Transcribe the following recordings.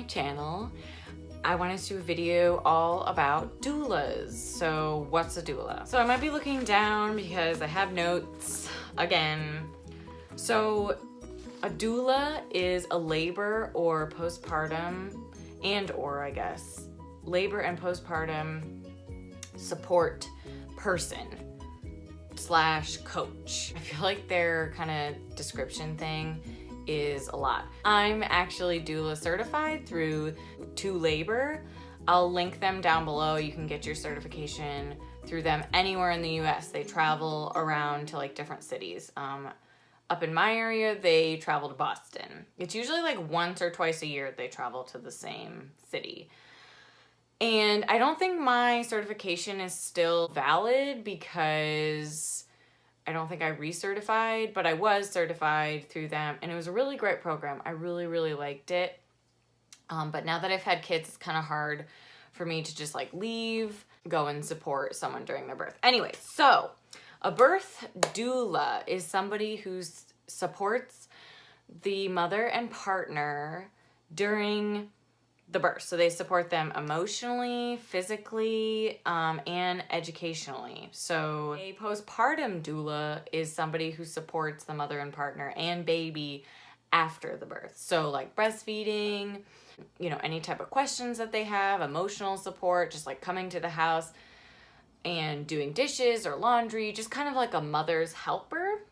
my channel. I wanted to do a video all about doulas. So what's a doula? So I might be looking down because I have notes again. So a doula is a labor or postpartum I guess, labor and postpartum support person / coach. I feel like their kind of description thing is a lot. I'm actually doula certified through ToLabor. I'll link them down below. You can get your certification through them anywhere in the US. They travel around to like different cities. Up in my area, they travel to Boston. It's usually like once or twice a year they travel to the same city. And I don't think my certification is still valid because I don't think I recertified, but I was certified through them and it was a really great program. I really, really liked it. But now that I've had kids, it's kind of hard for me to just like leave, go and support someone during their birth. Anyway, so a birth doula is somebody who supports the mother and partner during the birth. So they support them emotionally, physically, and educationally. So a postpartum doula is somebody who supports the mother and partner and baby after the birth. So like breastfeeding, you know, any type of questions that they have, emotional support, just like coming to the house and doing dishes or laundry, just kind of like a mother's helper.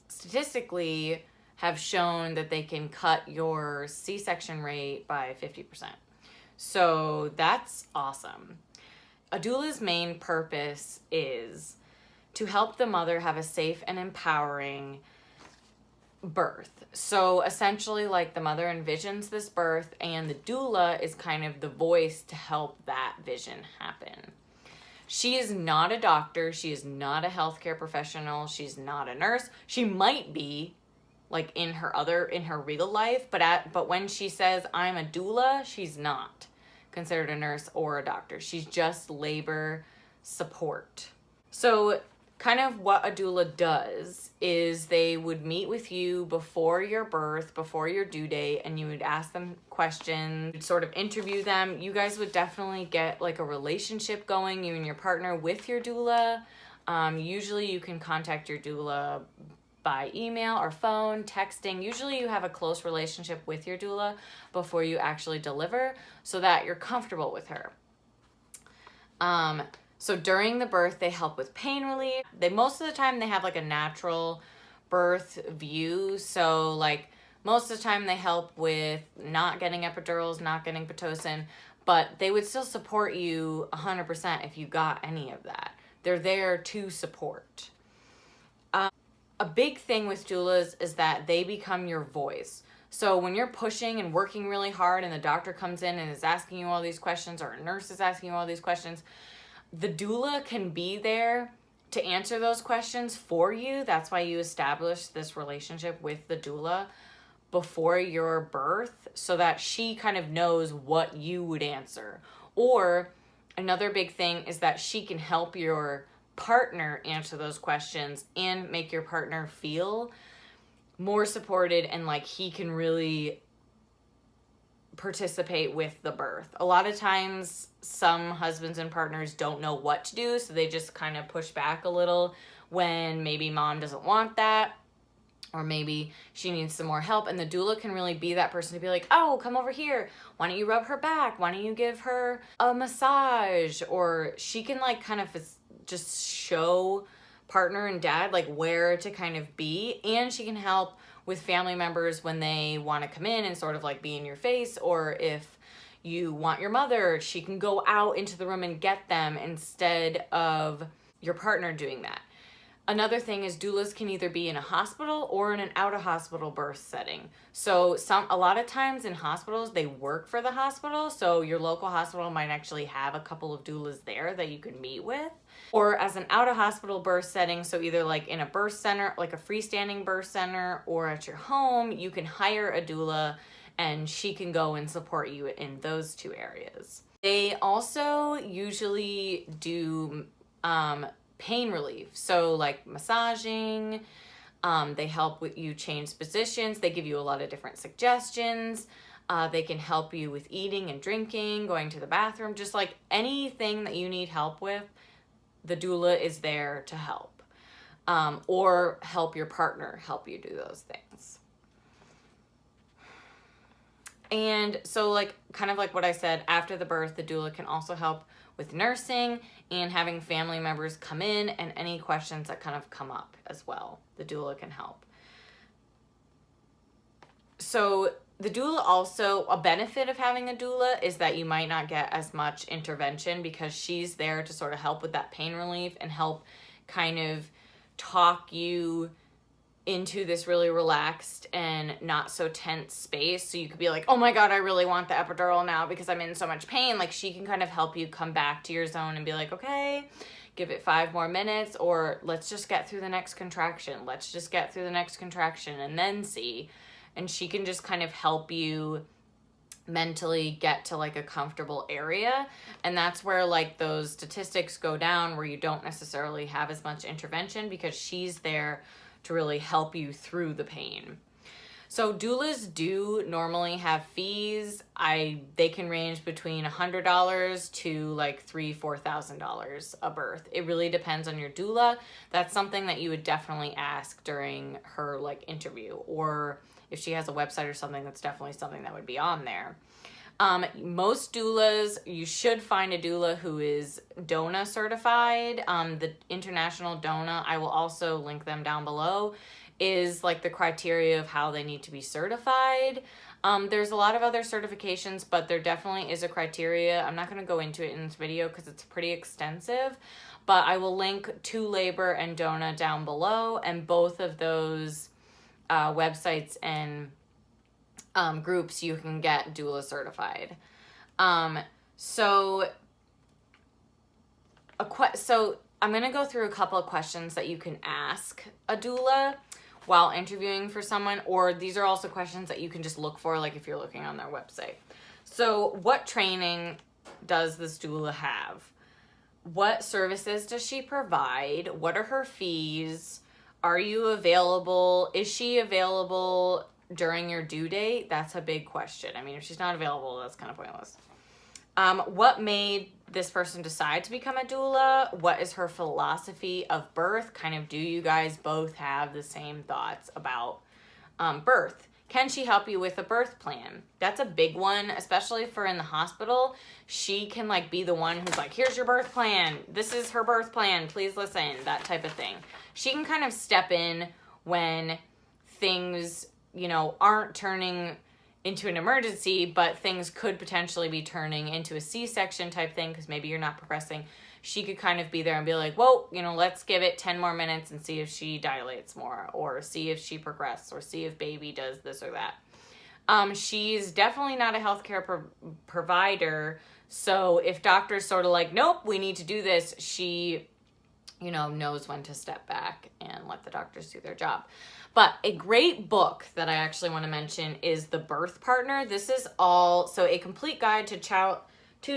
Statistically have shown that they can cut your C-section rate by 50%. So that's awesome. A doula's main purpose is to help the mother have a safe and empowering birth. So essentially, like, the mother envisions this birth and the doula is kind of the voice to help that vision happen. She is not a doctor. She is not a healthcare professional. She's not a nurse. She might be, like, in her real life, but when she says I'm a doula, she's not considered a nurse or a doctor. She's just labor support. So kind of what a doula does is they would meet with you before your birth, before your due date, and you would ask them questions, you'd sort of interview them. You guys would definitely get like a relationship going, you and your partner, with your doula. Usually you can contact your doula by email or phone, texting. Usually you have a close relationship with your doula before you actually deliver so that you're comfortable with her. So during the birth, they help with pain relief. Most of the time they have like a natural birth view. So like most of the time they help with not getting epidurals, not getting Pitocin, but they would still support you 100% if you got any of that. They're there to support. A big thing with doulas is that they become your voice. So when you're pushing and working really hard and the doctor comes in and is asking you all these questions, or a nurse is asking you all these questions, the doula can be there to answer those questions for you. That's why you establish this relationship with the doula before your birth, so that she kind of knows what you would answer. Or another big thing is that she can help your partner answer those questions and make your partner feel more supported and like he can really participate with the birth. A lot of times some husbands and partners don't know what to do, so they just kind of push back a little when maybe mom doesn't want that, or maybe she needs some more help, and the doula can really be that person to be like, oh, come over here, why don't you rub her back, why don't you give her a massage? Or she can like kind of just show partner and dad like where to kind of be, and she can help with family members when they want to come in and sort of like be in your face, or if you want your mother, she can go out into the room and get them instead of your partner doing that. Another thing is doulas can either be in a hospital or in an out-of-hospital birth setting. So a lot of times in hospitals, they work for the hospital. So your local hospital might actually have a couple of doulas there that you can meet with. Or as an out-of-hospital birth setting, so either like in a birth center, like a freestanding birth center, or at your home, you can hire a doula and she can go and support you in those two areas. They also usually do pain relief. So like massaging, they help with you change positions. They give you a lot of different suggestions. They can help you with eating and drinking, going to the bathroom, just like anything that you need help with, the doula is there to help. Or help your partner help you do those things. And so like, kind of like what I said, after the birth, the doula can also help with nursing and having family members come in, and any questions that kind of come up as well. The doula can help. So the doula also, a benefit of having a doula is that you might not get as much intervention because she's there to sort of help with that pain relief and help kind of talk you into this really relaxed and not so tense space. So you could be like, oh my God, I really want the epidural now because I'm in so much pain. Like, she can kind of help you come back to your zone and be like, okay, give it 5 more minutes, or let's just get through the next contraction. Let's just get through the next contraction and then see. And she can just kind of help you mentally get to like a comfortable area. And that's where like those statistics go down, where you don't necessarily have as much intervention because she's there to really help you through the pain. So doulas do normally have fees. They can range between $100 to like $3,000-$4,000 a birth. It really depends on your doula. That's something that you would definitely ask during her like interview, or if she has a website or something, that's definitely something that would be on there. Most doulas, you should find a doula who is DONA certified. The International DONA, I will also link them down below, is like the criteria of how they need to be certified. There's a lot of other certifications, but there definitely is a criteria. I'm not going to go into it in this video because it's pretty extensive, but I will link ToLabor and DONA down below, and both of those websites and groups you can get doula certified. So I'm going to go through a couple of questions that you can ask a doula while interviewing for someone, or these are also questions that you can just look for, like if you're looking on their website. So what training does this doula have? What services does she provide? What are her fees? Are you available? Is she available during your due date? That's a big question. I mean, if she's not available, that's kind of pointless. What made this person decide to become a doula? What is her philosophy of birth? Kind of, do you guys both have the same thoughts about birth? Can she help you with a birth plan? That's a big one, especially for in the hospital. She can like be the one who's like, here's your birth plan. This is her birth plan. Please listen, that type of thing. She can kind of step in when things, you know, aren't turning into an emergency, but things could potentially be turning into a C-section type thing because maybe you're not progressing. She could kind of be there and be like, whoa, you know, let's give it 10 more minutes and see if she dilates more, or see if she progresses, or see if baby does this or that. She's definitely not a healthcare provider. So if doctors sort of like, nope, we need to do this, she, you know, knows when to step back and let the doctors do their job. But a great book that I actually want to mention is The Birth Partner. This is so a complete guide to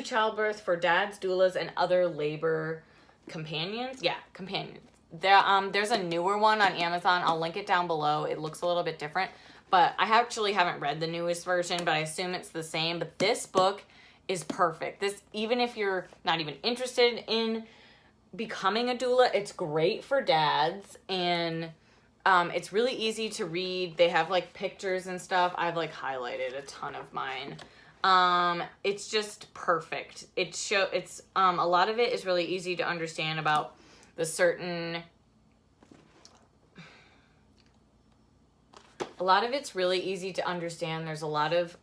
childbirth for dads, doulas, and other labor companions. Yeah, companions. There's a newer one on Amazon. I'll link it down below. It looks a little bit different, but I actually haven't read the newest version, but I assume it's the same. But this book is perfect. This, even if you're not even interested in becoming a doula, it's great for dads, and it's really easy to read. They have like pictures and stuff. I've like highlighted a ton of mine. It's just perfect. It's a lot of it is really easy to understand about the a lot of it's really easy to understand. There's a lot of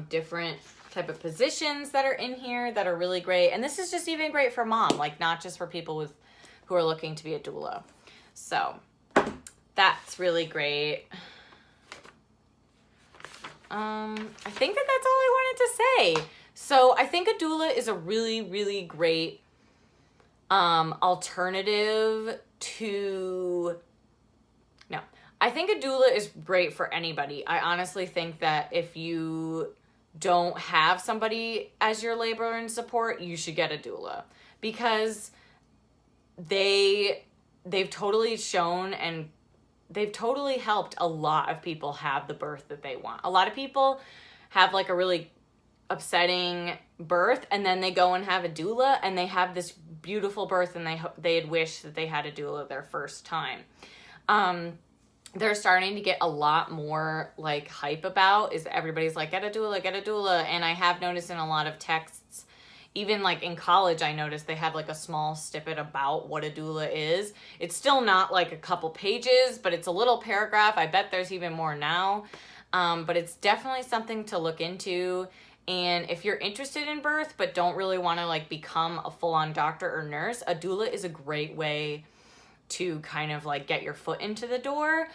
different type of positions that are in here that are really great. And this is just even great for mom, like not just for people who are looking to be a doula. So that's really great. I think that's all I wanted to say. So I think a doula is a really, really great alternative to... No, I think a doula is great for anybody. I honestly think that if you don't have somebody as your labor and support, you should get a doula, because they've totally shown and they've totally helped a lot of people have the birth that they want. A lot of people have like a really upsetting birth, and then they go and have a doula, and they have this beautiful birth, and they had wished that they had a doula their first time. They're starting to get a lot more like hype about, is everybody's like, get a doula. And I have noticed in a lot of texts, even like in college, I noticed they have like a small snippet about what a doula is. It's still not like a couple pages, but it's a little paragraph. I bet there's even more now. But it's definitely something to look into. And if you're interested in birth, but don't really want to like become a full-on doctor or nurse, a doula is a great way to kind of like get your foot into the door.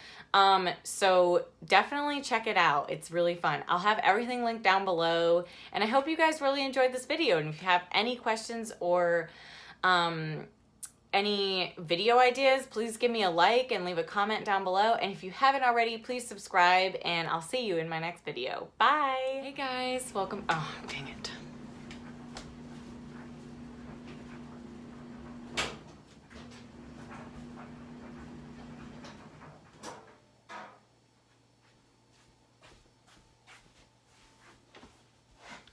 So definitely check it out. It's really fun. I'll have everything linked down below, and I hope you guys really enjoyed this video. And if you have any questions or any video ideas, please give me a like and leave a comment down below. And if you haven't already, please subscribe, and I'll see you in my next video. Bye. Hey guys, welcome. Oh, dang it.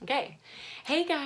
Okay. Hey guys.